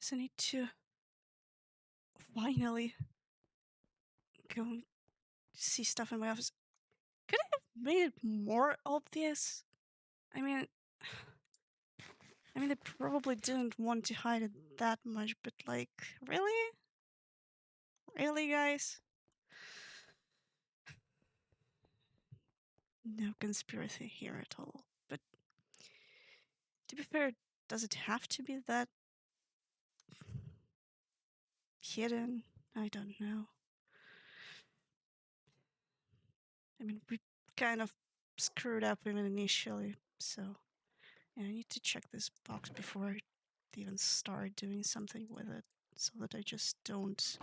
So I need to finally go and see stuff in my office. Could I have made it more obvious? I mean, they probably didn't want to hide it that much, but like, really? Really, guys? No conspiracy here at all. But to be fair, does it have to be that hidden? I don't know. I mean, we kind of screwed up with it initially, so yeah, I need to check this box before I even start doing something with it, so that I just don't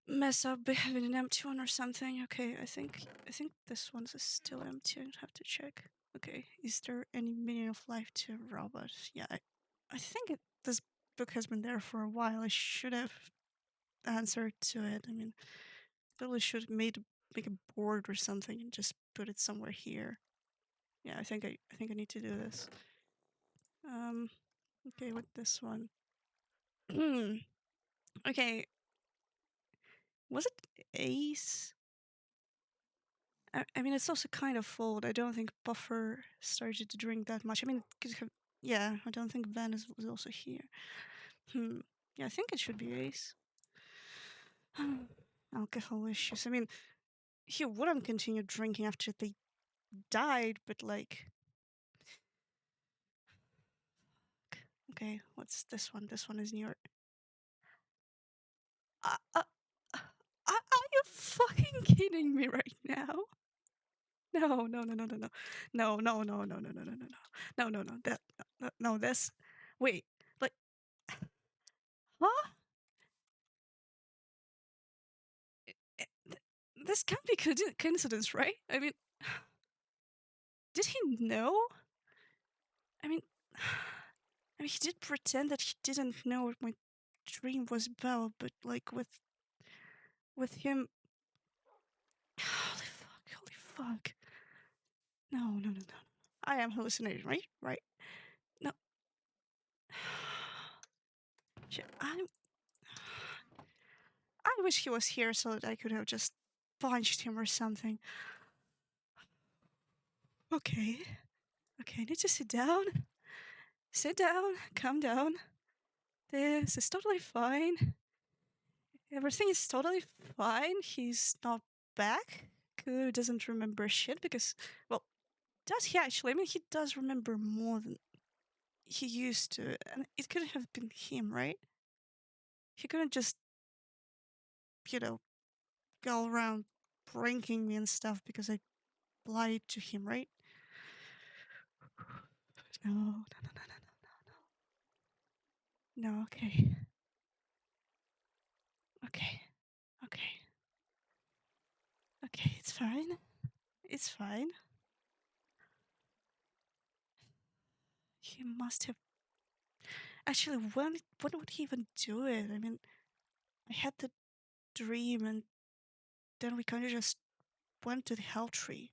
mess up by having an empty one or something. Okay, I think this one is still empty. I have to check. Okay, is there any meaning of life to robots? Yeah, I think this book has been there for a while. I should have answered to it. I mean, probably should make a board or something and just put it somewhere here. Yeah, I think I need to do this. Okay, with this one. Okay, was it Ace? I mean, it's also kind of old. I don't think Buffer started to drink that much. I mean, yeah, I don't think Van was also here. Yeah, I think it should be Ace. Alcohol issues. I mean, he wouldn't continue drinking after they died, but like... Okay, what's this one? This one is New York. Are you fucking kidding me right now? No, no, no, no, no, no, no, no, no, no, no, no, no, no, no, no, no, no, that, no, this. Wait, like, huh? This can't be coincidence, right? I mean, did he know? I mean, he did pretend that he didn't know what my dream was about, but like with him, holy fuck. No, no, no, no. I am hallucinating, right? Right. No. Shit, I wish he was here so that I could have just punched him or something. Okay. Okay, I need to sit down. Sit down. Calm down. This is totally fine. Everything is totally fine. He's not back. Who doesn't remember shit because, well, does he actually? I mean, he does remember more than he used to, and it couldn't have been him, right? He couldn't just, you know, go around pranking me and stuff because I lied to him, right? No, no, no, no, no, no, no. No, okay. Okay. Okay. Okay, it's fine. It's fine. He must have... Actually, when would he even do it? I mean, I had the dream and then we kind of just went to the hell tree.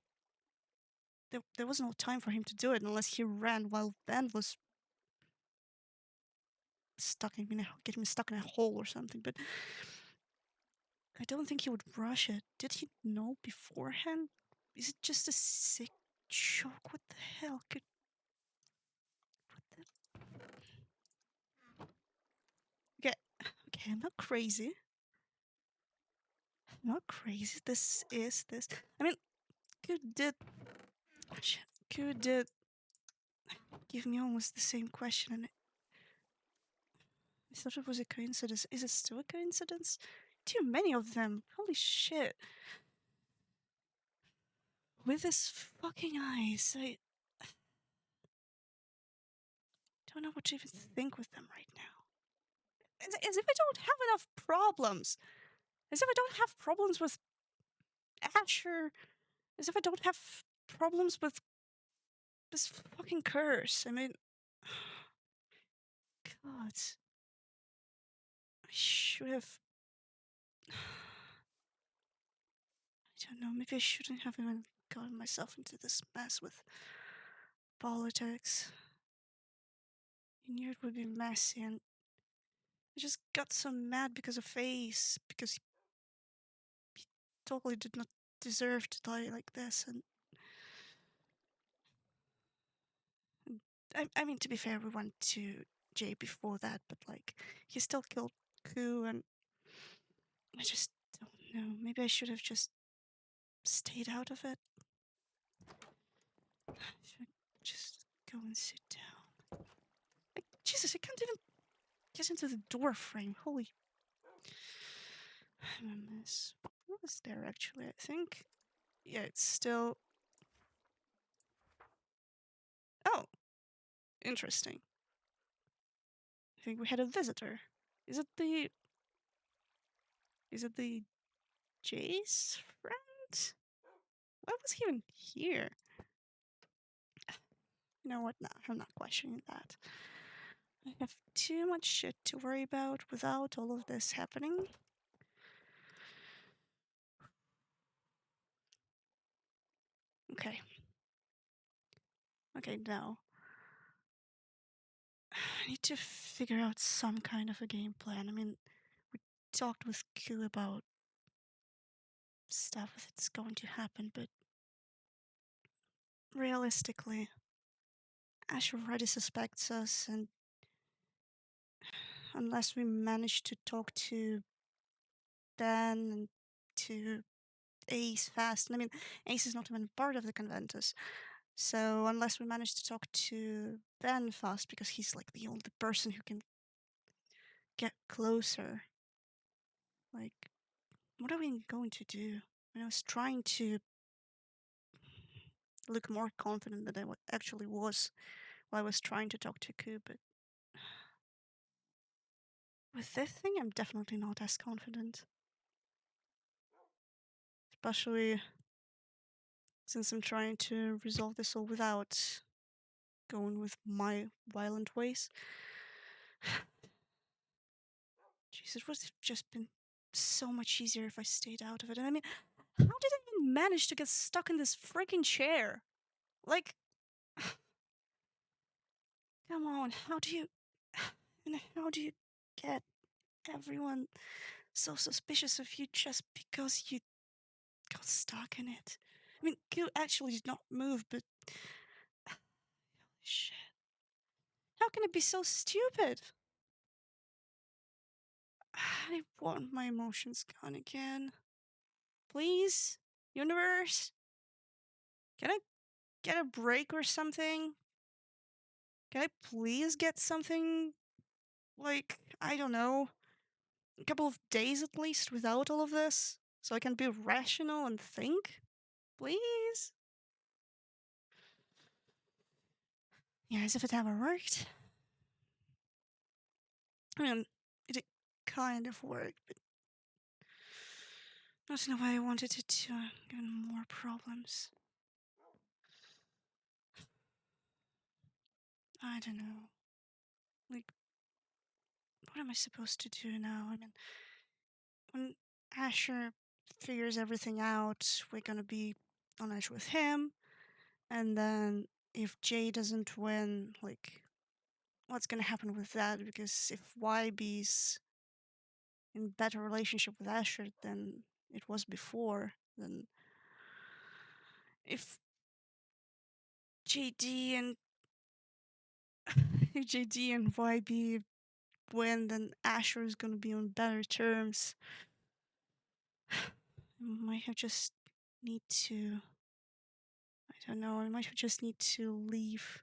There was no time for him to do it unless he ran while Ben was getting me stuck in a hole or something. But I don't think he would rush it. Did he know beforehand? Is it just a sick joke? What the hell could... What the... Okay, okay, I'm not crazy. I'm not crazy. This is this. I mean, could did... Could did give me almost the same question and I thought it was a coincidence. Is it still a coincidence? Too many of them. Holy shit. With his fucking eyes, I don't know what to even think with them right now. As if I don't have enough problems. As if I don't have problems with Asher. As if I don't have problems with this fucking curse. I mean... God. I should have... I don't know, maybe I shouldn't have even gotten myself into this mess with politics. I knew it would be messy, and I just got so mad because of Ace, because he totally did not deserve to die like this. And I mean, to be fair, we went to Jay before that, but like, he still killed Ku, and I just don't know. Maybe I should have just stayed out of it. Should I just go and sit down? Like, Jesus, I can't even get into the door frame. Holy. I'm a mess. What was there actually? I think. Yeah, it's still. Oh, interesting. I think we had a visitor. Is it the. Is it the Jay's friend? Why was he even here? You know what? No, I'm not questioning that. I have too much shit to worry about without all of this happening. Okay. Okay, now. I need to figure out some kind of a game plan. I mean, we talked with Q about stuff that's going to happen, but realistically, Ash already suspects us, and unless we manage to talk to Ben and to Ace fast, and I mean, Ace is not even part of the Conventus, so unless we manage to talk to Ben fast, because he's like the only person who can get closer, like, what are we going to do? I was trying to look more confident than I actually was while I was trying to talk to Ku, but with this thing, I'm definitely not as confident. Especially since I'm trying to resolve this all without going with my violent ways. Jeez, it would have just been so much easier if I stayed out of it. And I mean, how did I even manage to get stuck in this freaking chair? Like, come on, how do you. And how do you get everyone so suspicious of you just because you got stuck in it? I mean, Q actually did not move, but. Holy shit. How can it be so stupid? I want my emotions gone again. Please? Universe? Can I get a break or something? Can I please get something, like, I don't know, a couple of days at least without all of this? So I can be rational and think? Please? Yeah, as if it ever worked. I mean, it kind of worked, but not in a way I wanted it to, even more problems. I don't know. Like, what am I supposed to do now? I mean, when Asher figures everything out, we're gonna be on edge with him. And then if Jay doesn't win, like, what's gonna happen with that? Because if YB's in better relationship with Asher than it was before, then if JD and if JD and YB win, then Asher is gonna be on better terms. I might have just need to. I don't know. I might just need to leave.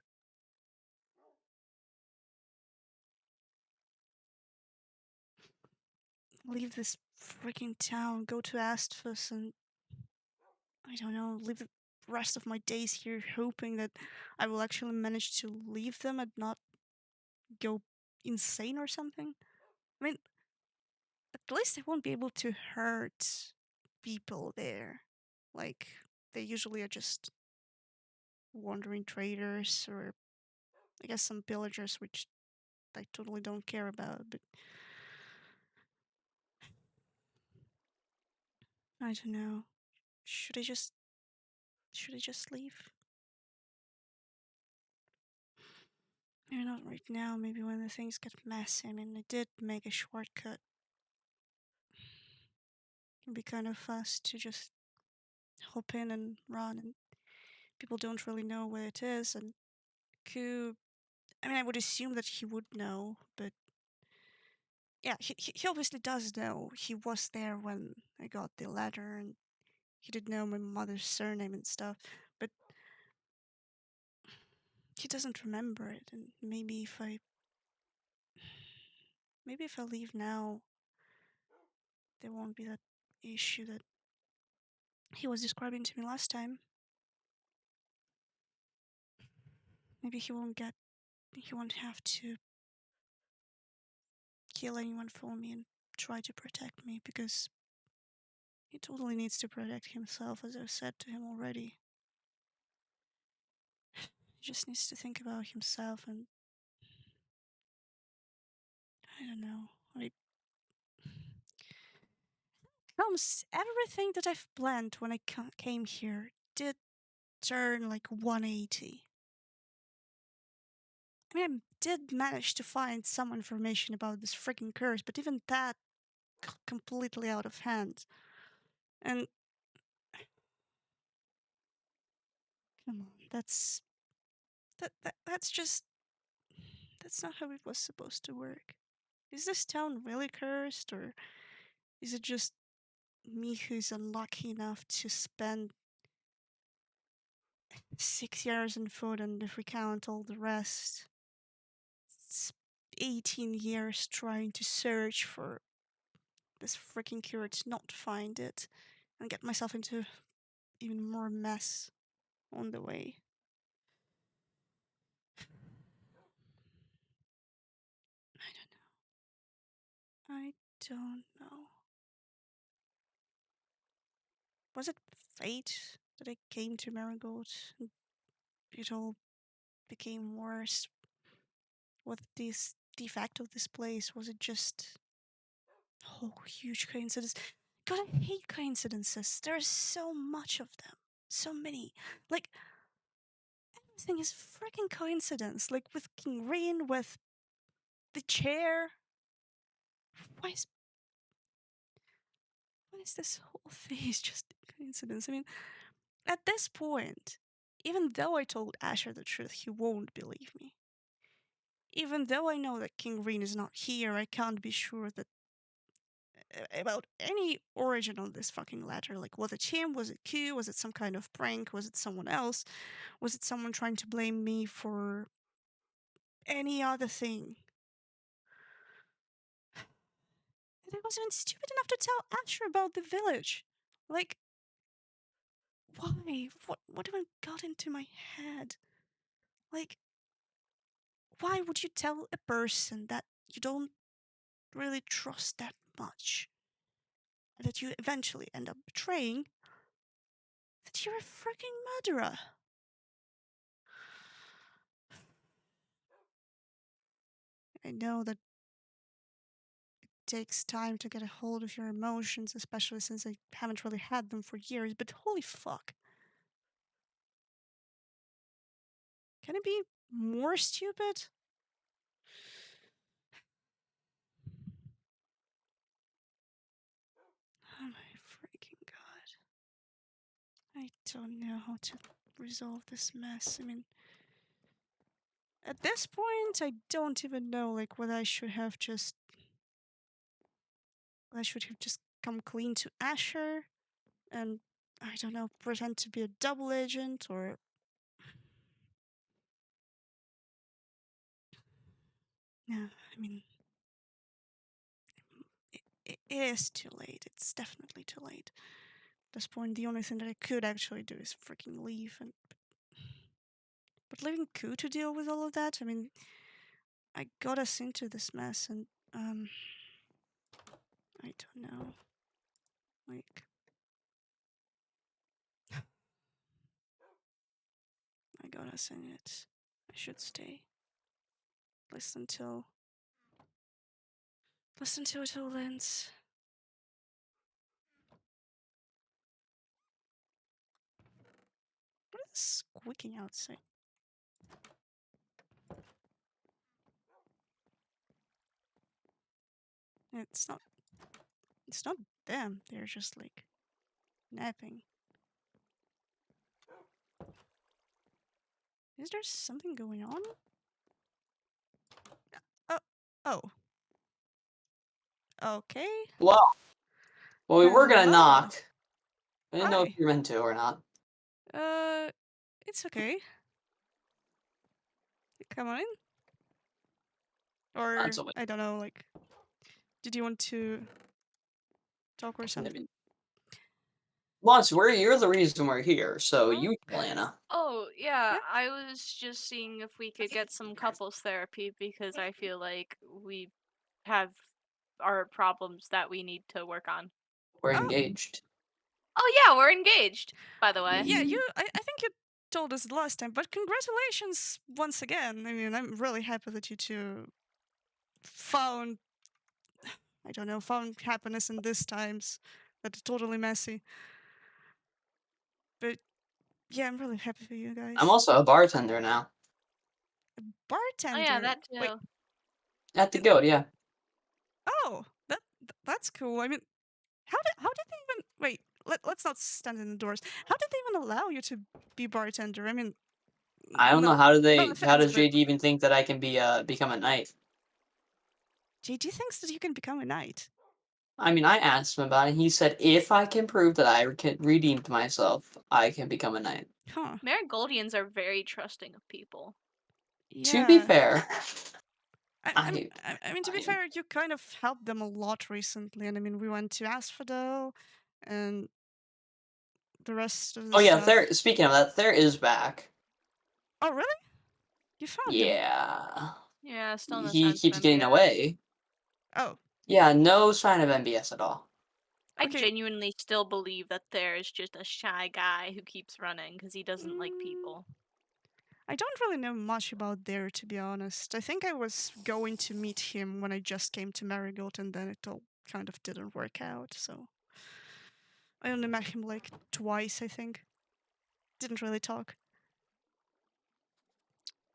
Leave this freaking town, go to Astvus, and I don't know, live the rest of my days here hoping that I will actually manage to leave them and not go insane or something. I mean, at least I won't be able to hurt people there. Like, they usually are just wandering traders or I guess some pillagers, which I totally don't care about, but I don't know. Should I just leave? Maybe not right now, maybe when the things get messy. I mean, I did make a shortcut. It'd be kind of fast to just hop in and run, and people don't really know where it is. And Q, I mean, I would assume that he would know, but yeah, he obviously does know. He was there when I got the letter, and he did know my mother's surname and stuff, but he doesn't remember it. And maybe if I leave now, there won't be that issue that he was describing to me last time. Maybe he won't have to kill anyone for me and try to protect me, because he totally needs to protect himself, as I've said to him already. He just needs to think about himself, and I don't know. Like, comes everything that I've planned when I came here did turn like 180. I mean, I did manage to find some information about this freaking curse, but even that completely out of hand. And come on, that's just that's not how it was supposed to work. Is this town really cursed, or is it just me who's unlucky enough to spend 6 years in food, and if we count all the rest, it's 18 years trying to search for this freaking cure to not find it and get myself into even more mess on the way. I don't know. Was it fate that I came to Marigold and it all became worse with this defect of this place? Was it just huge coincidence? God, I hate coincidences. There's so much of them. So many. Like, everything is freaking coincidence. Like with King Rain, with the chair. Why is this whole thing is just coincidence? I mean, at this point, even though I told Asher the truth, he won't believe me. Even though I know that King Green is not here, I can't be sure that about any origin of this fucking letter. Like, was it him? Was it Q? Was it some kind of prank? Was it someone else? Was it someone trying to blame me for any other thing? And I was even stupid enough to tell Asher about the village. Like, why? What even got into my head? Like, why would you tell a person that you don't really trust that much, that you eventually end up betraying, that you're a freaking murderer? I know that it takes time to get a hold of your emotions, especially since I haven't really had them for years, but holy fuck. Can it be more stupid? Oh my freaking god. I don't know how to resolve this mess. I mean, at this point, I don't even know, like, whether I should have just come clean to Asher and, I don't know, pretend to be a double agent, or yeah, I mean, it is too late. It's definitely too late. At this point, the only thing that I could actually do is freaking leave. But leaving Ku to deal with all of that, I mean, I got us into this mess, and I don't know. Like, I got us in it. I should stay. Listen till it all ends. What is squeaking outside? It's not. It's not them. They're just like napping. Is there something going on? Oh. Oh. Okay. Well, we were gonna Hello. knock. I didn't know if Hi. you were meant to or not. Uh. It's okay. Come on in. That's Or a win. I don't know. Like, did you want to talk or I something? mean, Lance, you're the reason we're here, so Oh. you tell Anna. Oh, yeah, Yeah. I was just seeing if we could get some couples therapy because I feel like we have our problems that we need to work on. We're Oh. engaged. Oh, yeah, we're engaged, by the way. Yeah. You. I think you told us last time, but congratulations once again. I mean, I'm really happy that you two found. I don't know. Found happiness in these times that are totally messy. But yeah, I'm really happy for you I'm guys. also a bartender now. Oh, yeah, Bartender. that Wait. too. At the It, goat, yeah. oh, that's cool. I mean, how did they even wait? Let's not stand in the doors. How did they even allow you to be bartender? I mean, I don't no, know no how offense, does but JD even think that I can be become a knight? JD thinks that you can become a knight. I mean, I asked him about it. He said if I can prove that I can redeemed myself, I can become a knight. Huh? Marigoldians are very trusting of people. To be Yeah. fair, I, I, I I mean, to be I fair, you kind of helped them a lot recently, and I mean, we went to Asphodel, and the rest of the oh yeah, stuff. there. Speaking of that, there is back. Oh, really? You found him? Yeah, Yeah, still no he signs of keeps getting MBS. away. Oh, Yeah, no sign of MBS at all. I okay. genuinely still believe that there is just a shy guy who keeps running because he doesn't like Mm, people. I don't really know much about there, to be honest. I think I was going to meet him when I just came to Marigold, and then it all kind of didn't work out. So I only met him like twice, I think. Didn't really talk.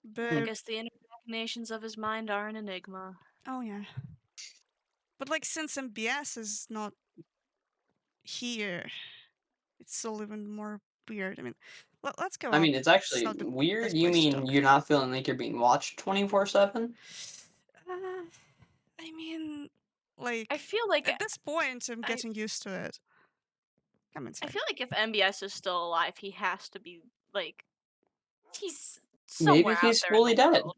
I Hmm. But guess the inner machinations of his mind are an enigma. oh yeah. But like since MBS is not here, it's all even more weird. I mean, let's go I up. mean, it's It's actually not the weird. best You place to mean talk. you're not feeling like you're being watched 24/7? Uh, I mean, I like feel like at this point, I'm I getting used to it. Come I inside. feel like if MBS is still alive, he has to be like he's Maybe somewhere out he's there in fully the dead. world.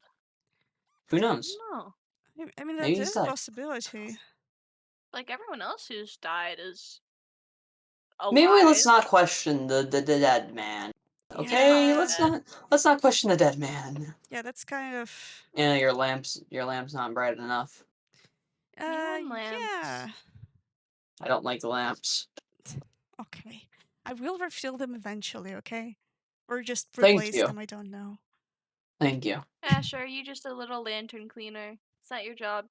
Who I knows? don't know. I mean, that Maybe he's is a dead. possibility. Like everyone else who's died is Maybe let's alive. not question the dead man. He's not Okay, Yeah, dead. let's not question the dead man. yeah, that's kind of. Yeah, your lamp's not bright enough. Neon Yeah. lamps. I don't like the lamps. Okay. I will refill them eventually, okay? Or just Thank replace you. them, I don't know. Thank you. Asher, you just a little lantern cleaner. Is that your job?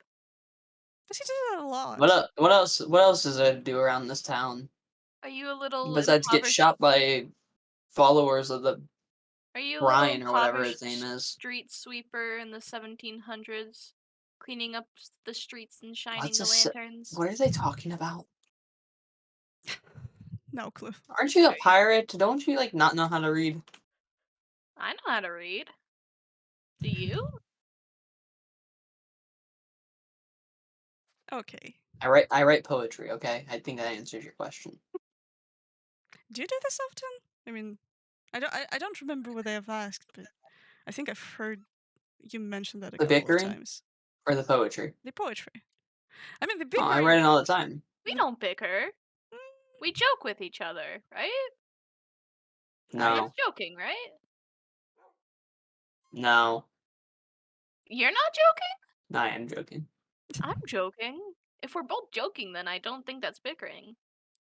But he did it a What lot. else, what else what else is there to do around this town? Are you a little Besides get impoverished? shot by followers of the Are you a little Brian or whatever his impoverished name is. street sweeper in the 1700s, cleaning up the streets and shining What's a the s- lanterns? what are they talking about? No clue. Aren't you a pirate? Don't you like not know how to read? I know how to read. Do you? Okay. I write poetry, okay? I think that answers your question. Do you do this often? I mean, I don't remember what I have asked, but I think I've heard you mention that a The couple of bickering times. or the poetry? The poetry. I mean, the Oh, I write bickering. it all the time. We The, don't bicker. We joke with each other, right? We're I just No. joking, right? No. You're not joking? No, I am joking. I'm joking. If we're both joking, then I don't think that's bickering.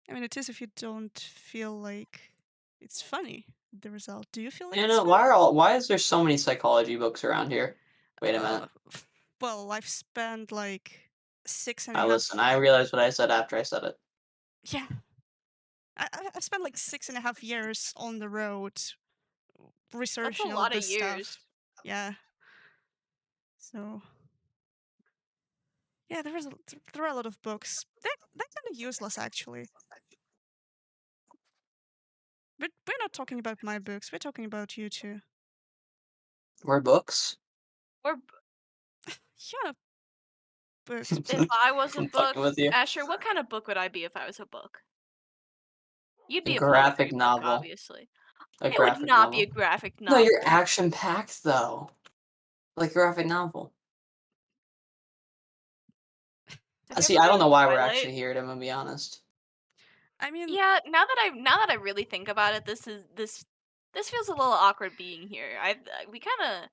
I mean, it is if you don't feel like it's funny. The result. Do you feel like You it's know, funny? why is there so many psychology books around here? Wait a minute. Uh, well, I've spent like six and a I listen, I half. realized what I said after I said it. Yeah, I've spent like 6.5 years on the road That's a researching all lot of this years. stuff. Yeah. So Yeah, there are a lot of books. They're kind of useless actually. But we're not talking about my books. We're talking about you two. Or books. Or Yeah, books. if I was a I'm book, fucking with you. Asher, what kind of book would I be if I was a book? You'd A be a graphic poetry book, novel. obviously. A It would graphic not be a novel. graphic No, you're novel. action packed though. Like a graphic novel. Have you See, ever I read don't know why we're Twilight? actually here, to be honest. I mean, Yeah, now that I really think about it, this feels a little awkward being here. We kind of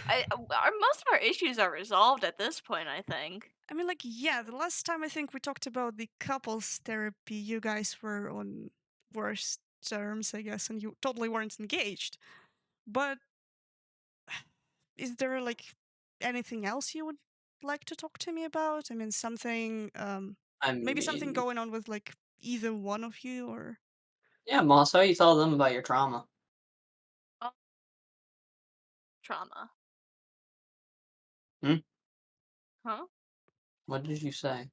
our most of our issues are resolved at this point, I think. like, yeah, the last time I think we talked about the couples therapy, you guys were on worse terms, I guess, and you totally weren't engaged. But is there like anything else you would like to talk to me about? I mean, something, I maybe something mean, going on with like either one of you, or yeah, Moss, how you tell them about your trauma? Oh, trauma. Hmm? Huh? What did you say?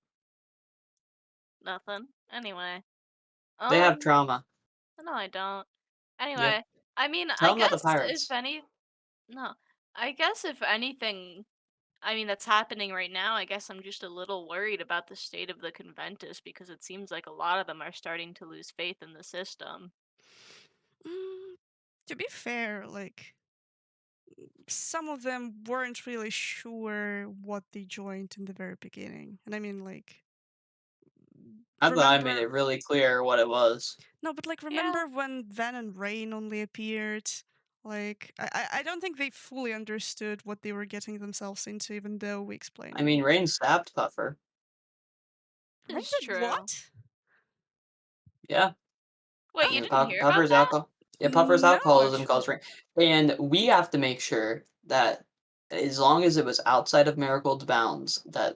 Nothing. Anyway. They have Um, trauma. no, I don't. Yep. Anyway, I mean, Tell I them about the guess if pirates. any no. I guess if anything, I mean, that's happening right now, I guess I'm just a little worried about the state of the Conventus because it seems like a lot of them are starting to lose faith in the system. mm, to be fair, like some of them weren't really sure what they joined in the very beginning, and I mean, like, I thought I made remember it really clear what it was. no, but like Yeah, remember when Van and Rain only appeared? Like, I don't think they fully understood what they were getting themselves into, even though we explained I mean, them. Rain stabbed Puffer. Rain it's did true. what? Yeah. Wait, Oh, you didn't hear about Puffer's that? alcohol. Yeah, Puffer's no, alcoholism actually. caused Rain. And we have to make sure that as long as it was outside of Marigold's bounds, that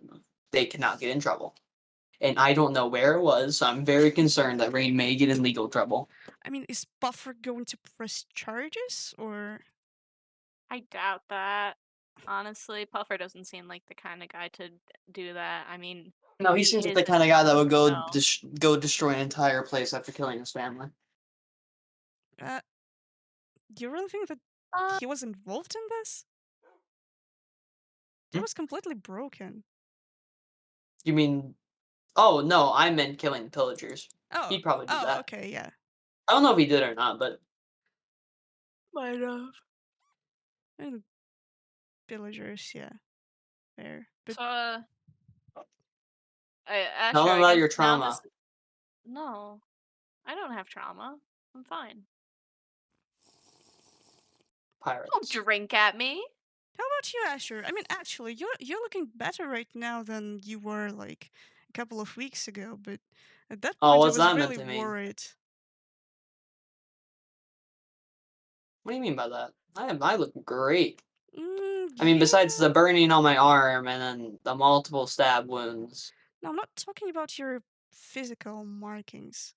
they cannot get in trouble. And I don't know where it was, so I'm very concerned that Rain may get in legal trouble. I mean, is Buffer going to press charges, or I doubt that. Honestly, Puffer doesn't seem like the kind of guy to do that. I mean, No, he he seems like is the an kind of guy that would go imbecile. go destroy an entire place after killing his family. uh, do you really think that Uh, he was involved in this? That Hmm? was completely broken. You mean? Oh no, I meant killing pillagers. Oh, He'd probably do oh, that. okay, yeah. I don't know if he did or not, but might have. And villagers, yeah, fair. But So, tell Asher, them I about guess your now this. trauma, No, I don't have trauma. I'm fine. Don't pirates. drink at me. how about you, Asher? I mean, actually, you're looking better right now than you were like a couple of weeks ago. But at that Oh, point, I what's was that meant really to mean? worried. What do you mean by that? I look great. I mean, besides the Yeah. burning on my arm and then the multiple stab wounds. No, I'm not talking about your physical markings.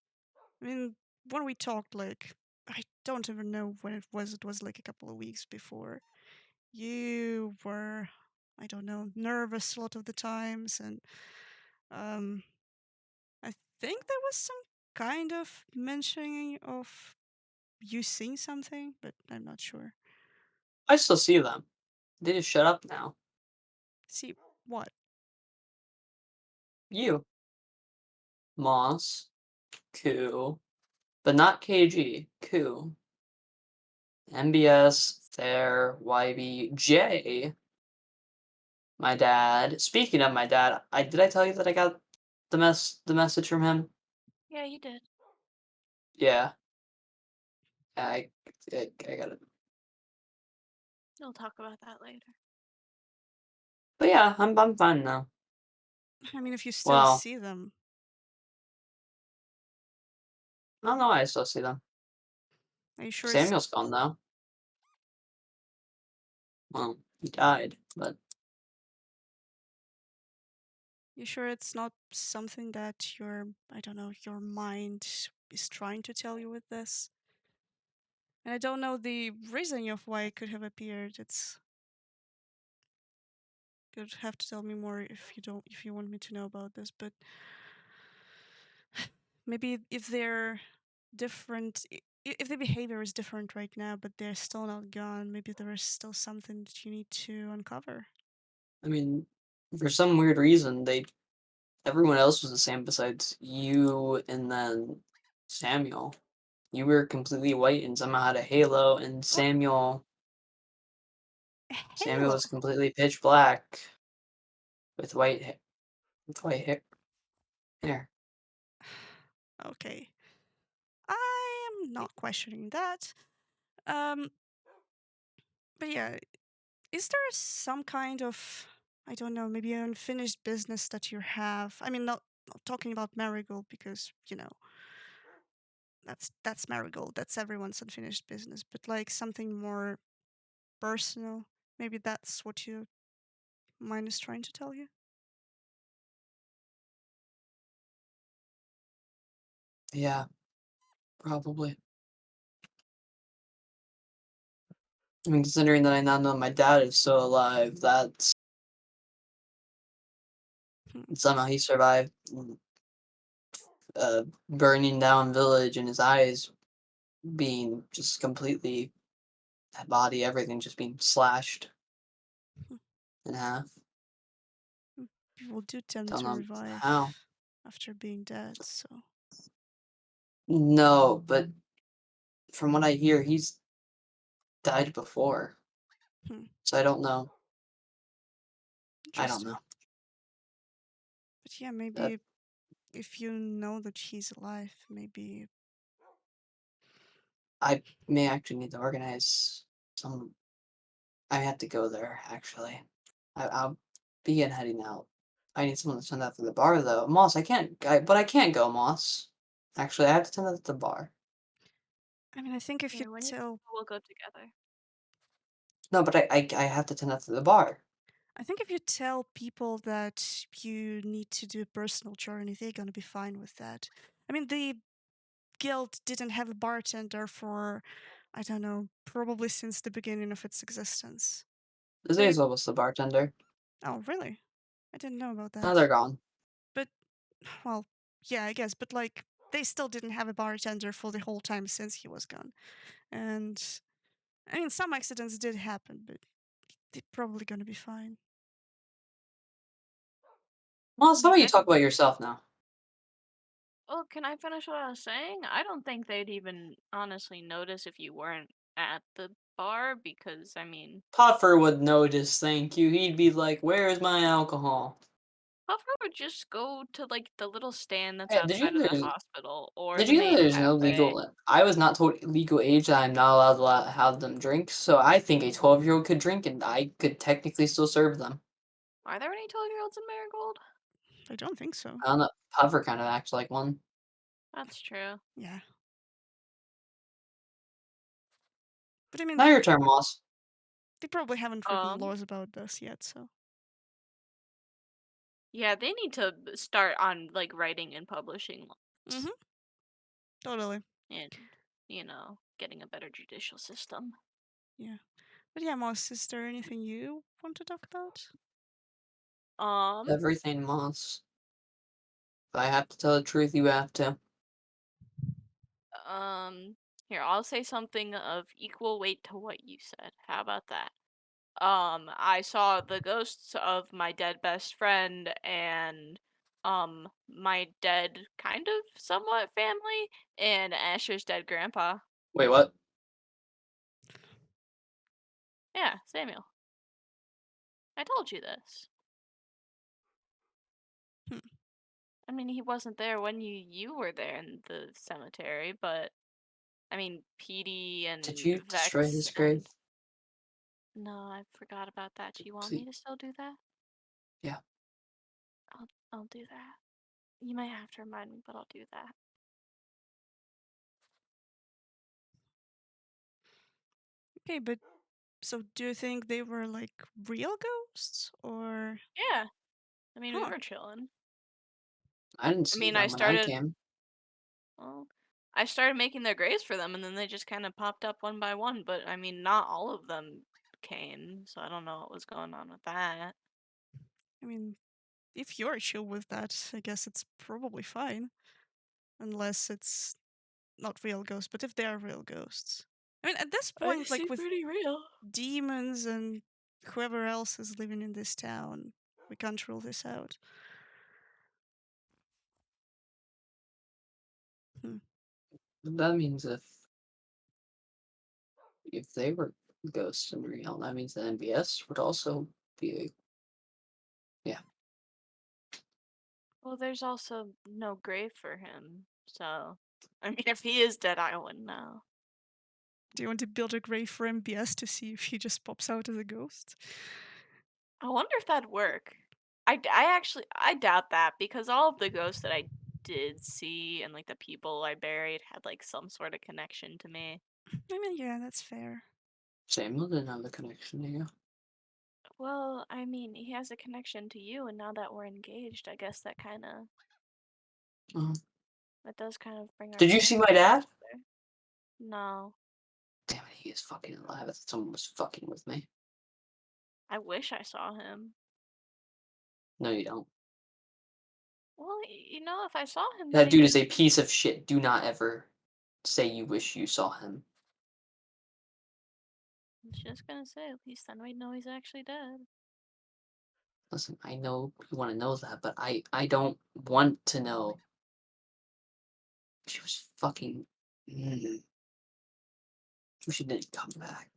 I mean, when we talked, like, I don't even know when it was. It was like a couple of weeks before. You were, I don't know, nervous a lot of the times, and um, I think there was some kind of mentioning of you seeing something, but I'm not sure. I still see them. They just shut up now. See what? You, Moss, Ku, but not KG. Ku, MBS, Thayer, YB, J. My dad. Speaking of my dad, I tell you that I got the message from him? Yeah, you did. Yeah, I I got it. We'll talk about that later. But yeah, I'm fine now. I mean, if you still Well, see them, I don't know why I still see them. are you sure it's? Samuel's gone now. Well, he died, but You sure it's not something that your, I don't know, your mind is trying to tell you with this? And I don't know the reason of why it could have appeared. It's you'd have to tell me more if you want me to know about this, but maybe if they're different, if the behavior is different right now, but they're still not gone, maybe there is still something that you need to uncover. I mean, for some weird reason, everyone else was the same besides you and then Samuel. You were completely white and somehow had a halo, and What? Samuel Halo. was completely pitch black with with white hair. Okay. I am not questioning that. Um, but yeah, is there some kind of, I don't know, maybe an unfinished business that you have? I mean, not talking about Marigold because that's Marigold. That's everyone's unfinished business. But like something more personal. Maybe that's what your mind is trying to tell you. Yeah, probably. I mean, considering that I now know my dad is still alive, that's Hmm. somehow he survived a burning down village and his eyes being just completely, that body, everything just being slashed Hmm. in half. Hmm. People do tend Don't to know how. revive after being dead, so. No, but from what I hear, he's died before. Hmm. So I don't know. I don't Interesting. know. But yeah, That maybe if you know that he's alive, maybe. I may actually need to organize some. I have to go there actually. I'll begin heading out. I need someone to send that to the bar though. Moss, I can't. But I can't go, Moss. Actually, I have to send that to the bar. I mean, I think if you Here, when you tell, we'll go together. No, but I have to send that to the bar. I think if you tell people that you need to do a personal journey, they're gonna be fine with that. I mean, the guild didn't have a bartender for, I don't know, probably since the beginning of its existence. They, Zazel was the bartender. oh, really? I didn't know about Now they're that. gone. But, well, yeah, I guess, but like, they still didn't have a bartender for the whole time since he was gone. And, I mean, some accidents did happen, but they're probably gonna be fine. Moss, how You about you think? talk about yourself now? Well, can I finish what I was saying? I don't think they'd even honestly notice if you weren't at the bar because, I mean, Puffer would notice, thank you. He'd be like, "Where's my alcohol?" Puffer would just go to like the little stand that's Hey, outside of the hospital or did the you know main there's no cafe. legal? I was not told legal age that I'm not allowed to have them drink. So I think a 12-year-old could drink, and I could technically still serve them. Are there any 12-year-olds in Marigold? I don't think so. I don't know. Puffer kind of acts like one. That's true. Yeah. But I mean, Now your turn, Moss. they probably haven't written Um, laws about this yet, so. yeah, they need to start on like writing and publishing laws Mm-hmm. Totally. and, getting a better judicial system. Yeah. But yeah, Moss, is there anything you want to talk about? Um, Everything, Moss. If I have to tell the truth, you have to. um, Here, I'll say something of equal weight to what you said. How about that? I saw the ghosts of my dead best friend and my dead kind of somewhat family and Asher's dead grandpa. Wait, what? Yeah, Samuel. I told you this. Hmm. I mean, he wasn't there when you were there in the cemetery, but I mean, Petey Did and you destroy Vex his grave? and no, I forgot about that. Do you want me Please. to still do that? Yeah. I'll do that. You might have to remind me, but I'll do that. Okay, but so do you think they were like real ghosts or. Yeah, I mean, we Huh. were chilling. I didn't I see mean, I them when I started came. well, I started making their graves for them, and then they just kind of popped up one by one. But I mean, not all of them came, so I don't know what was going on with that. I mean, if you're chill with that, I guess it's probably fine. Unless it's not real ghosts, but if they are real ghosts. I mean, at this They point, like seem with pretty real. demons and whoever else is living in this town, we can't rule this out. Hmm. That means if they were ghosts in real, that means the NBS would also be a yeah. Well, there's also no grave for him, so I mean, if he is dead, I wouldn't know. Do you want to build a grave for MBS to see if he just pops out as a ghost? I wonder if that'd work. I doubt that because all of the ghosts that I did see and like the people I buried had like some sort of connection to me. I mean, yeah, that's fair. Samuel didn't have the connection to you. Well, I mean, he has a connection to you, and now that we're engaged, I guess Oh. that does kind of bring our Did you see family my dad? together. No, Damn it, he is fucking alive. I thought someone was fucking with me. I wish I saw him. No, you don't. Well, if I saw him, then That he'd dude be. is a piece of shit. Do not ever say you wish you saw him. I was just gonna say, at least then we'd know he's actually dead. Listen, I know you want to know that, but I don't want to know. She was fucking. Mm. She didn't come back.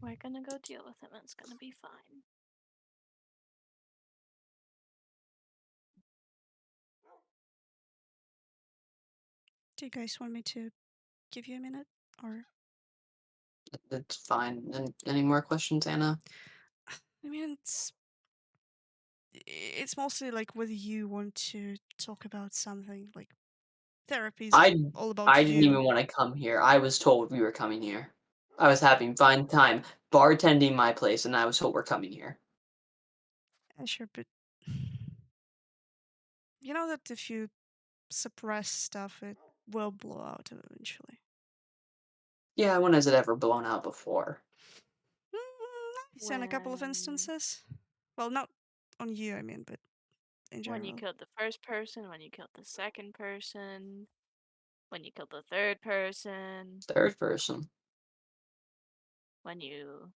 We're gonna go deal with him, and it's gonna be fine. Do you guys want me to give you a minute? Or, That's fine. Any more questions, Anna? I mean, it's mostly like whether you want to talk about something. Like, therapy is I all about I didn't you. even want to come here. I was told we were coming here. I was having fun time bartending my place, and I was told we're coming here. Sure, but you know that if you suppress stuff, it will blow out eventually. Yeah, when has it ever blown out before? I've seen a couple of When instances. Well, not on you, I mean, but in when you general. killed the first person, when you killed the second person, when you killed the third person, Third person. when you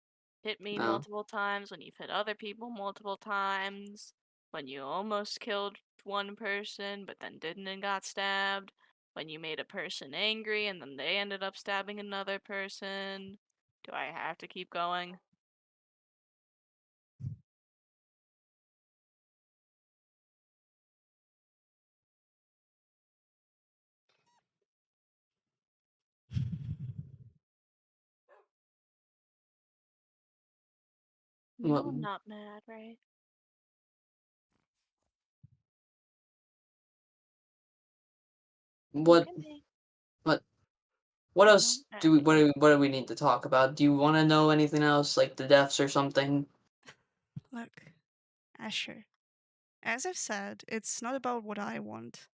hit me No. multiple times, when you've hit other people multiple times, when you almost killed one person but then didn't and got stabbed, when you made a person angry and then they ended up stabbing another person. Do I have to keep going? You What? know I'm not mad, right? What? Okay. What? What You know else I'm mad do we? at you. What do we need to talk about? Do you want to know anything else, like the deaths or something? Look, Asher, as I've said, it's not about what I want.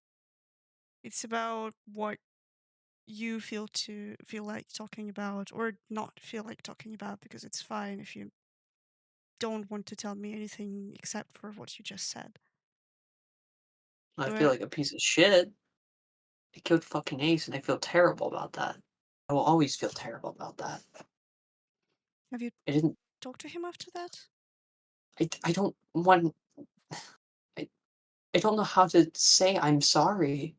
It's about what you feel like talking about or not feel like talking about because it's fine if you don't want to tell me anything except for what you just said. I feel But like a piece of shit. I killed fucking Ace, and I feel terrible about that. I will always feel terrible about that. have you I didn't. talked to him after that? I don't want. I, I don't know how to say I'm sorry.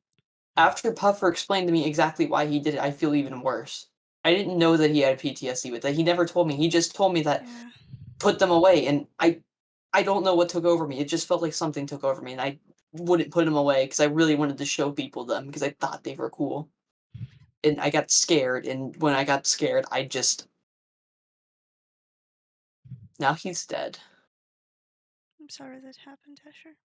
After Puffer explained to me exactly why he did it, I feel even worse. I didn't know that he had PTSD with that. He never told me. He just told me that Yeah. put them away, and I don't know what took over me. It just felt like something took over me, and I wouldn't put them away because I really wanted to show people them because I thought they were cool. And I got scared, and when I got scared, I just now he's dead. I'm sorry that happened, Asher.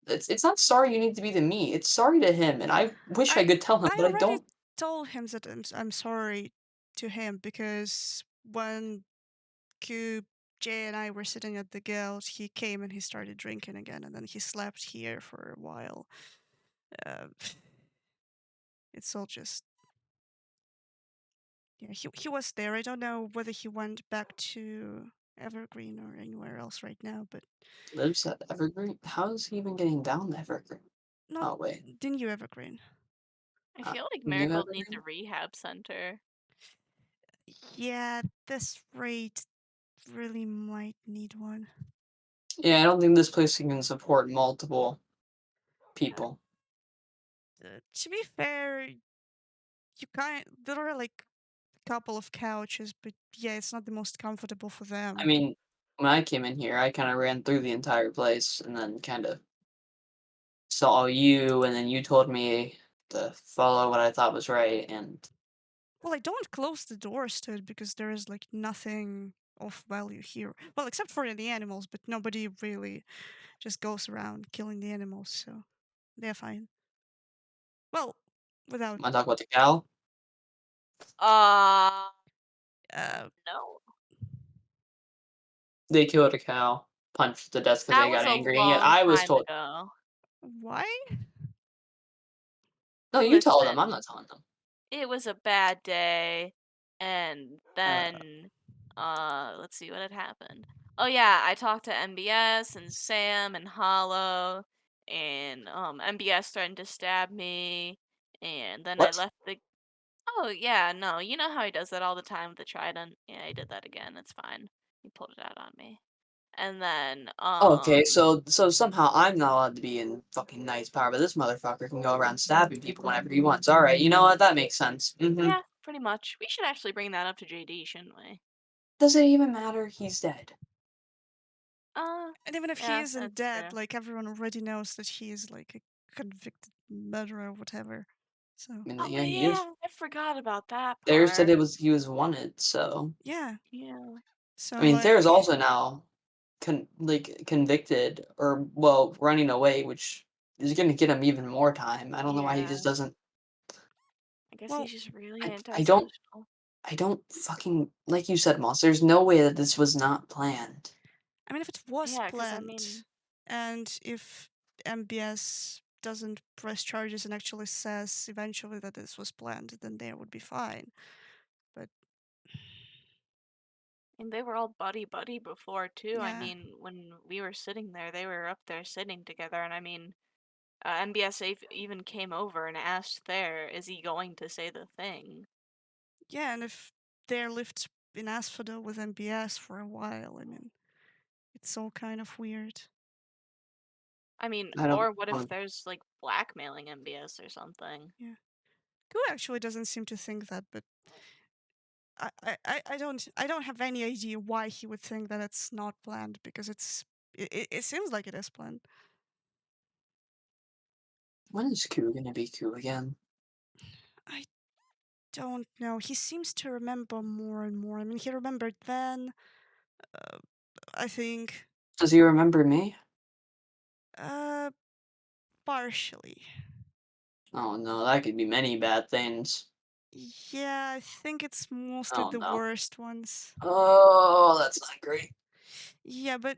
It's not sorry you need to be to me. It's sorry to him, and I wish I I could tell him, I but I already don't. told him that I'm sorry to him because when Q, Jay, and I were sitting at the Guild, he came and he started drinking again, and then he slept here for a while. Uh, it's all just Yeah, he was there. I don't know whether he went back to Evergreen or anywhere else right now, but Lives at Evergreen? How is he even getting down to Evergreen? not Oh, wait. the new Evergreen. I Uh, feel like New Marigold needs a Evergreen? rehab center. Yeah, at this rate really might need one. Yeah, I don't think this place can support multiple people. To be fair, there are like a couple of couches, but yeah, it's not the most comfortable for I them. mean, when I came in here, I kind of ran through the entire place and then kind of saw you, and then you told me to follow what I thought was right, and Well, I don't close the doors to it because there is like nothing of value here. Well, except for the animals, but nobody really just goes around killing the animals, so they're fine. Well, without I talk about the cow. Uh, uh, no. They killed a cow, punched to death because That they was got a angry, and yet long I was time told. ago. why? No, you tell them. I'm Listen, not telling them. it was a bad day, and Uh, then, let's see what had happened. Oh yeah, I talked to MBS and Sam and Hollow, and MBS threatened to stab me, and then I What? left the. Oh yeah, no, you know how he does that all the time with the trident. Yeah, he did that again. It's fine. He pulled it out on me, and then Okay, so somehow I'm not allowed to be in fucking Knight's power, but this motherfucker can go around stabbing people whenever he wants. All right, you know what? That makes sense. Mm-hmm. yeah, pretty much. We should actually bring that up to JD, shouldn't we? Does it even matter? He's dead. Uh, and even if he yeah, isn't that's dead, true. like everyone already knows that he is like a convicted murderer or whatever. So I mean, Oh yeah, he is. yeah, I forgot about that Thayer said part. he was wanted, so yeah, Yeah. I so mean, Thayer's like also now convicted or well running away, which is gonna get him even more time. I don't know why he just Yeah. doesn't. I guess well, he's just really I don't antisocial. I don't fucking like you said, Moss. There's no way that this was not planned. I mean, if it was Yeah, because I planned, mean, and if MBS doesn't press charges and actually says eventually that this was planned, then they would be fine. But and they were all buddy buddy before too. I yeah, mean, when we were sitting there, they were up there sitting together, and I mean, MBS even came over and asked there, "Is he going to say the thing?" yeah, and if they lived in Asphodel with MBS for a while, I mean, it's all kind of weird. I mean, I don't or what if want. there's like blackmailing MBS or something? Yeah, Gu actually doesn't seem to think that, but I don't have any idea why he would think that it's not planned because it seems like it is planned. When is Q gonna be Q again? I don't know. He seems to remember more and more. I mean, he remembered then. Uh, I think. Does he remember me? Uh, partially. Oh no, that could be many bad things. Yeah, I think it's mostly Oh the no. worst ones. Oh, that's not great. Yeah, but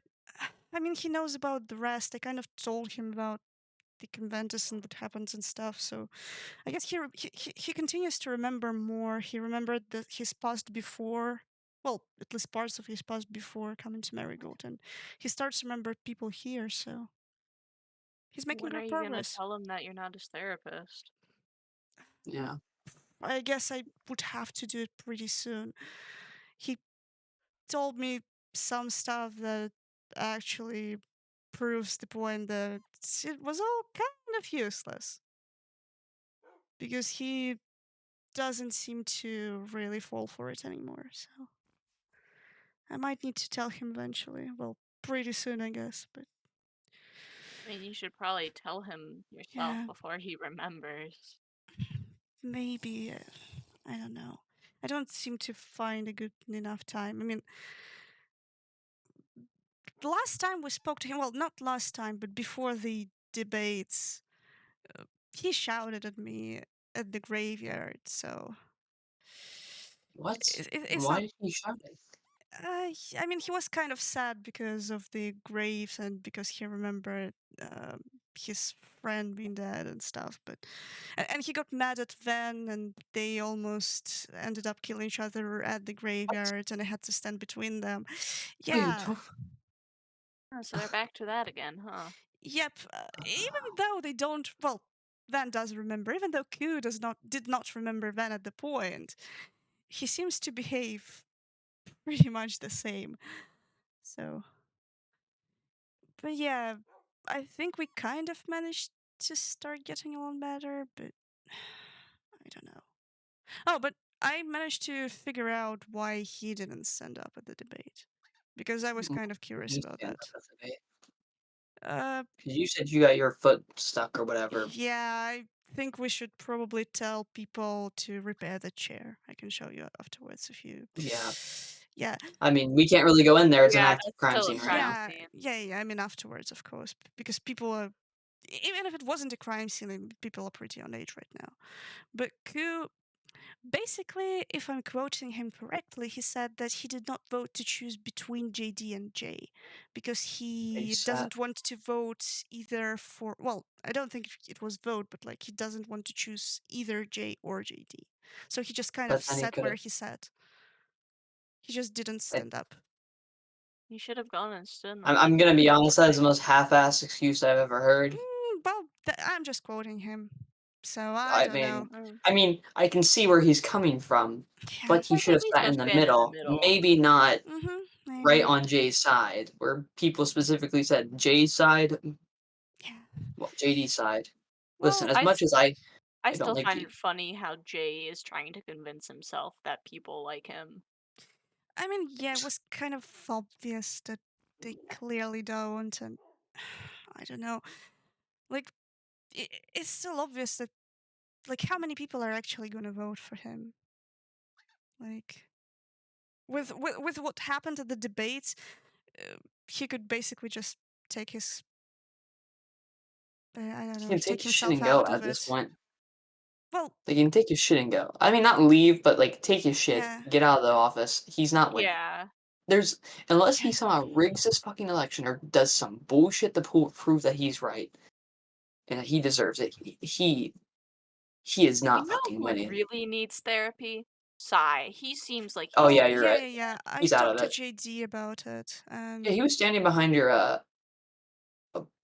I mean, he knows about the rest. I kind of told him about the Conventus and what happens and stuff. So I guess he continues to remember more. He remembered his past before. Well, at least parts of his past before coming to Marigold, and he starts to remember people here. So he's making When are good you gonna progress. tell him that you're not his therapist? Yeah. I guess I would have to do it pretty soon. He told me some stuff that actually proves the point that it was all kind of useless because he doesn't seem to really fall for it anymore. So I might need to tell him eventually. Well, pretty soon, I guess. But I mean, you should probably tell him yourself yeah, before he remembers. maybe. I don't know. I don't seem to find a good enough time. I mean, the last time we spoke to him, well, not last time, but before the debates, he shouted at me at the graveyard. So What? it's Why not. did he shout it? I mean, he was kind of sad because of the graves and because he remembered. his friend being dead and stuff. But and he got mad at Van, and they almost ended up killing each other at the What? graveyard, and I had to stand between them. Wait, Yeah. Oh, so they're back to that again, huh? Yep. Even though they don't, well, Van does remember. Even though Q did not remember Van at the point, he seems to behave pretty much the same. So, but yeah, I think we kind of managed to start getting along better, but I don't know. Oh, but I managed to figure out why he didn't stand up at the debate because I was Why kind of curious you about stand up that. at the debate? Uh, 'Cause you said you got your foot stuck or whatever. yeah, I think we should probably tell people to repair the chair. I can show you afterwards if you. Yeah. Yeah, I mean, we can't really go in there, it's an Yeah, active that's crime still a scene right crime now. yeah, scene. yeah, yeah. I mean afterwards, of course, because people are. Even if it wasn't a crime scene, people are pretty on edge right now. But Ku, basically, if I'm quoting him correctly, he said that he did not vote to choose between JD and J because he ASAP. doesn't want to vote either for. Well, I don't think it was vote, but like he doesn't want to choose either J or JD. So he just kind of But then he sat where could've he sat. He just didn't I stand up. You should have gone and stood in the I'm line. gonna be honest, that is the most half-assed excuse I've ever heard. Well, I'm just quoting him, so I I don't know. mean I can see where he's coming from, Yeah. but he Like, should at have least sat go in the stand in the middle, middle. maybe not right Maybe. on Jay's side, where people specifically said Jay's side, Yeah. well, JD's side. Listen, Well, as I much s as I I don't still like find you it funny how Jay is trying to convince himself that people like him. I mean, yeah, it was kind of obvious that they clearly don't, and I don't know. Like, it's still obvious that, like, how many people are actually going to vote for him? Like, with what happened at the debates, he could basically just take his, I don't he know, can take take his shit himself and go out of at this it. point. Well, Like, he can take his shit and go. I mean, not leave, but, like, take his shit, yeah, get out of the office. He's not winning. Yeah. There's unless yeah. he somehow rigs this fucking election or does some bullshit to prove that he's right and that he deserves it, he is You not know fucking who winning. really needs therapy? Sai. He seems like Oh, he's yeah, Well, you're yeah, right. yeah, yeah. I He's out of talked to it. JD about it, Yeah, and he was standing behind your,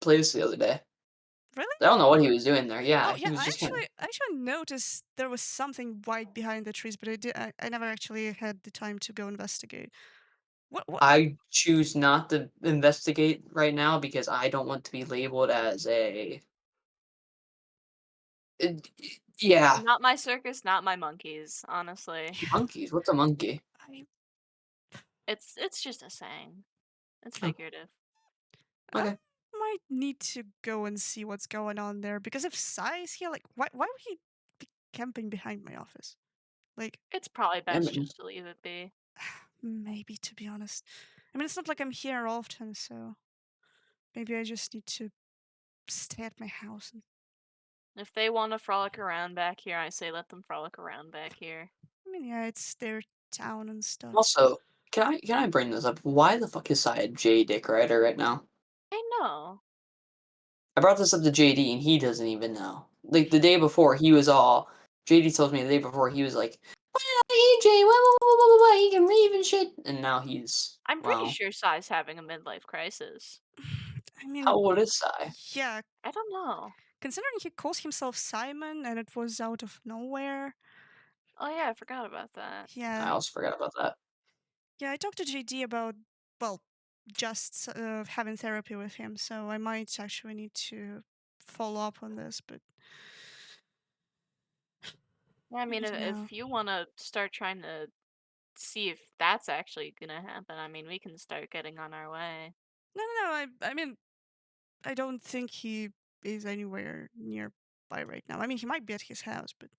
place the other day. really. I don't know what he was doing there. Oh Yeah, yeah, he was just kinda I actually noticed there was something white behind the trees, but I never actually had the time to go investigate. What? I choose not to investigate right now because I don't want to be labeled as a uh, yeah, Not my circus, not my monkeys, honestly. Yeah, monkeys, what's a monkey? I It's just a saying. It's Oh, figurative. I okay. might need to go and see what's going on there because if Sai is here, like why would he be camping behind my office? Like It's probably Yeah, best man. just to leave it be. maybe to be honest. I mean, it's not like I'm here often, so maybe I just need to stay at my house. And If they want to frolic around back here, I say let them frolic around back here. I mean, yeah, it's their town and stuff. Also, can I bring this up? Why the fuck is Syed J Dick Rider right now? I know. I brought this up to JD and he doesn't even know. Like the day before, he was all. JD tells me the day before he was like, "Well, AJ, he can leave and shit," and now he's I'm pretty well. sure Sai's having a midlife crisis. I How mean, old is Sai? yeah, I don't know. considering he calls himself Simon and it was out of nowhere. Oh yeah, I forgot about that. I Yeah, also forgot about that. yeah, I talked to JD about, well, just having therapy with him, so I might actually need to follow up on this, but Yeah, I I mean, don't know. if you want to start trying to see if that's actually gonna happen, I mean, we can start getting on our way. No, no, no, I mean, I don't think he is anywhere nearby right now. I mean, he might be at his house, but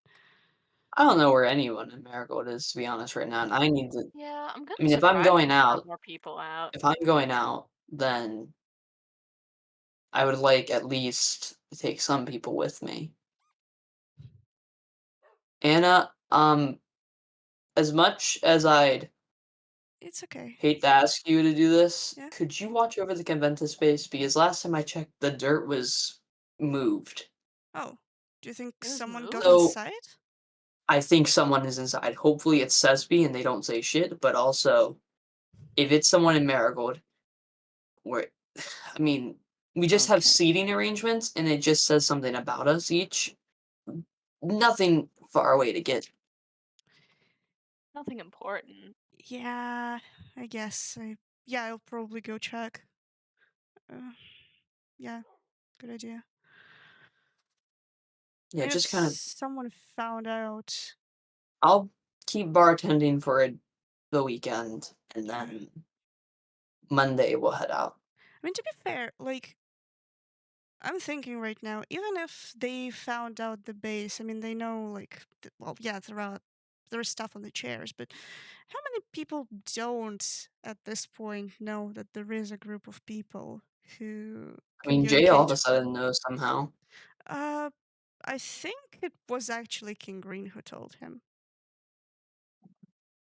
I don't know where anyone in Marigold is, to be honest, right now, and I need to Yeah, I'm I gonna mean, surprise if there are more people out. if I'm going out, then I would like at least take some people with me. Anna, as much as I'd it's okay. hate to ask you to do this, Yeah. could you watch over the Conventa space? Because last time I checked, the dirt was moved. Oh, do you think It was someone got moved? So inside? I think someone is inside. Hopefully it's Sesby and they don't say shit, but also if it's someone in Marigold, where I mean, we just have Okay. seating arrangements and it just says something about us each. Nothing far away to get. Nothing important. Yeah, I guess. Yeah, I'll probably go check. Uh, yeah, good idea. I Yeah, mean, if just kind of. someone found out. I'll keep bartending for the weekend, and Alright. then Monday we'll head out. I mean, to be fair, like, I'm thinking right now, even if they found out the base, I mean, they know, like, well, yeah, there's stuff on the chairs, but how many people don't at this point know that there is a group of people who I mean, Jay all of a communicate? sudden knows somehow. Uh, I think it was actually King Green who told him,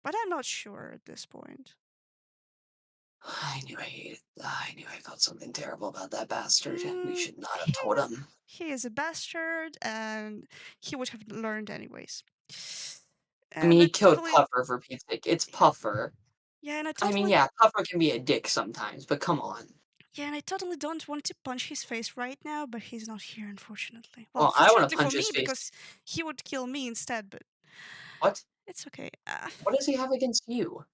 but I'm not sure at this point. I knew I hated. I knew I felt something terrible about that bastard. We Mm, should not have he told him. he is a bastard, and he would have learned anyways. I mean, And I he killed totally, Puffer for Pete's sake. It's yeah, Puffer. yeah, and I I mean, totally, yeah, Puffer can be a dick sometimes, but come on. yeah, and I totally don't want to punch his face right now, but he's not here, unfortunately. Well, Well, I want to fortunately for punch me, his face. because he would kill me instead. But What? it's okay. What does he have against you?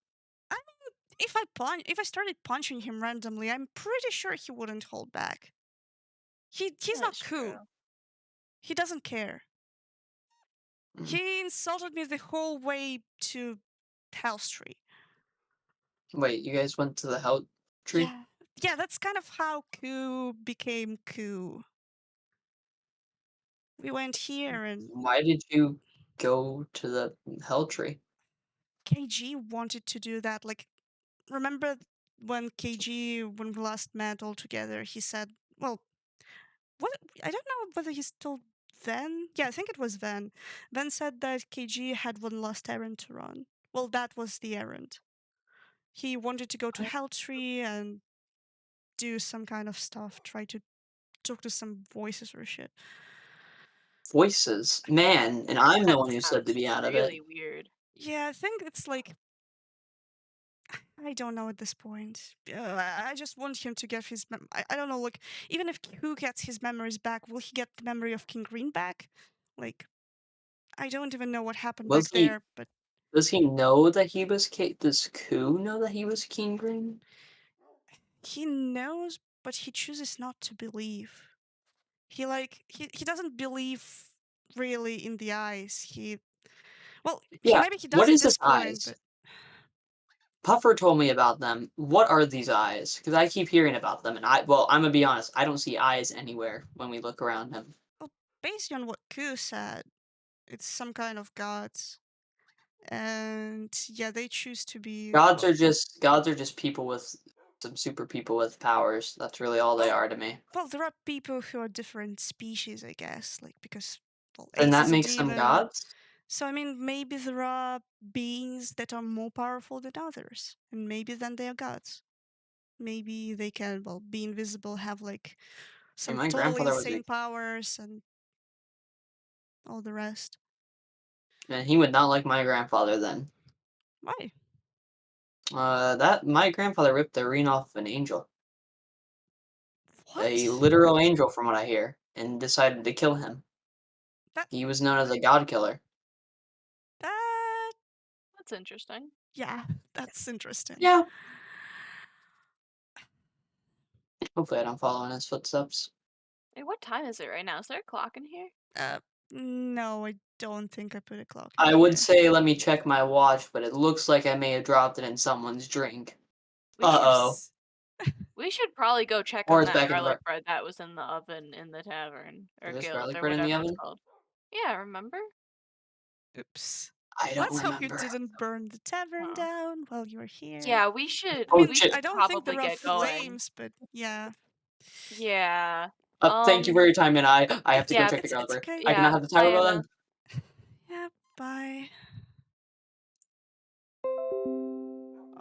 I mean, if I started punching him randomly, I'm pretty sure he wouldn't hold back. He's not That's cool. true. He doesn't care. Mm. He insulted me the whole way to House Tree. Wait, you guys went to the Hell Tree? Yeah, yeah, that's kind of how Koo became Koo. We went here, and Why did you go to the Hell Tree? KG wanted to do that. Like, remember when KG, when we last met all together, he said, well, what? I don't know whether he's told Ven. Yeah, I think it was Ven. Ven said that KG had one last errand to run. Well, that was the errand. He wanted to go to What? Hell Tree and do some kind of stuff, try to talk to some voices or shit. Voices. Man, and I'm the That one who said to sounds be out of it. really weird. Yeah, I think it's like, I don't know at this point. I just want him to get his. I don't know. Like, even if Q gets his memories back, will he get the memory of King Green back? Like, I don't even know what happened Was back he there, but does he know that he was does Koo know that he was King Green? he knows, but he chooses not to believe. He doesn't believe really in the eyes. He Yeah. maybe he What does at is his this point, eyes? but Puffer told me about them. What are these eyes? Because I keep hearing about them, and I'm gonna be honest, I don't see eyes anywhere when we look around him. well, based on what Q said, it's some kind of gods. And yeah, they choose to be Gods are just people with some super people with powers. That's really all they well, are to me. well, there are people who are different species, I guess, like because well, Then Ace that is a makes them demon. gods. So I mean, maybe there are beings that are more powerful than others, and maybe then they are gods. Maybe they can well be invisible, have like And some my totally grandfather was insane powers, and all the rest. and he would not like my grandfather then. Why? That my grandfather ripped the ring off of an angel, a What? literal angel, from what I hear, and decided to kill him. That He was known as a god killer. that That's interesting. yeah, that's interesting. Yeah. Hopefully, I don't follow in his footsteps. Hey, what time is it right now? Is there a clock in here? Uh, no, I don't think I put a clock in I would here. say let me check my watch, but it looks like I may have dropped it in someone's drink. We Uh should oh. Oops. we should probably go check Or on it's that back in garlic bread that was in the oven in the tavern or there's guild garlic or bread in the whatever it's oven? called. Yeah, remember? Oops. I don't Let's hope you remember. didn't burn the tavern Oh. down while you were here. Yeah, we should I Oh mean, we shit. I should don't think probably there are get going. flames, but yeah. Yeah. Thank you for your time, and I have to go Yeah, check the garlic It's bread. okay. I cannot yeah. have the Bye, timer go Anna. then. Yeah, bye.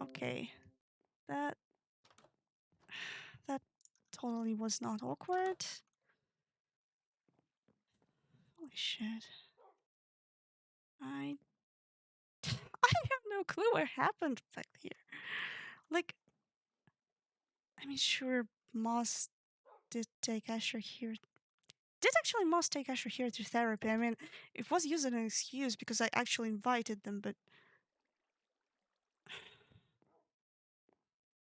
Okay. That that totally was not awkward. Holy shit. I have no clue what happened back here. Like, I mean, sure, Moss did take Asher here. Did actually Moss take Asher here to therapy? I mean, it was used as an excuse because I actually invited them, but.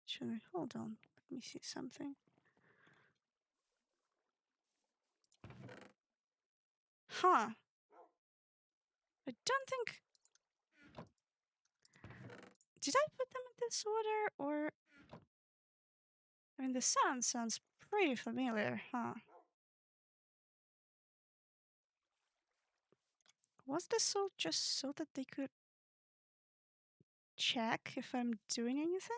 Should I? Hold on. Let me see something. Huh. I don't think. Did I put them in this order or. I mean, the sound sounds pretty familiar, huh? Was this all just so that they could check if I'm doing anything?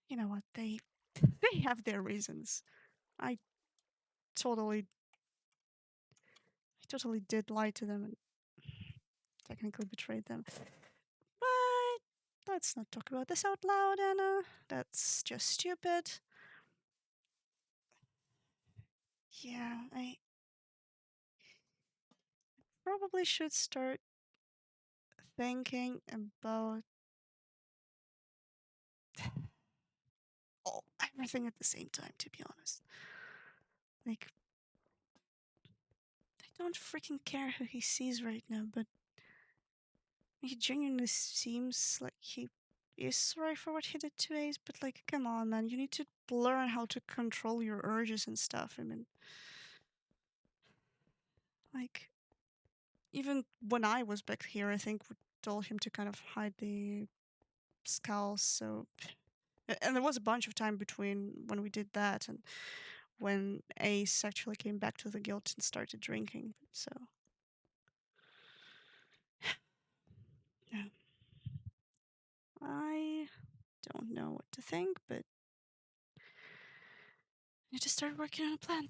You know what? They have their reasons. I totally I totally did lie to them and technically betrayed them. But let's not talk about this out loud, Anna. That's just stupid. Yeah, I probably should start thinking about everything at the same time, to be honest. Like, I don't freaking care who he sees right now, but he genuinely seems like he is sorry for what he did to Ace, but like, come on, man, you need to learn how to control your urges and stuff. I mean, like, even when I was back here, I think we told him to kind of hide the skulls, so. And there was a bunch of time between when we did that and when Ace actually came back to the guild and started drinking, so. Yeah. I don't know what to think, but I need to start working on a plan.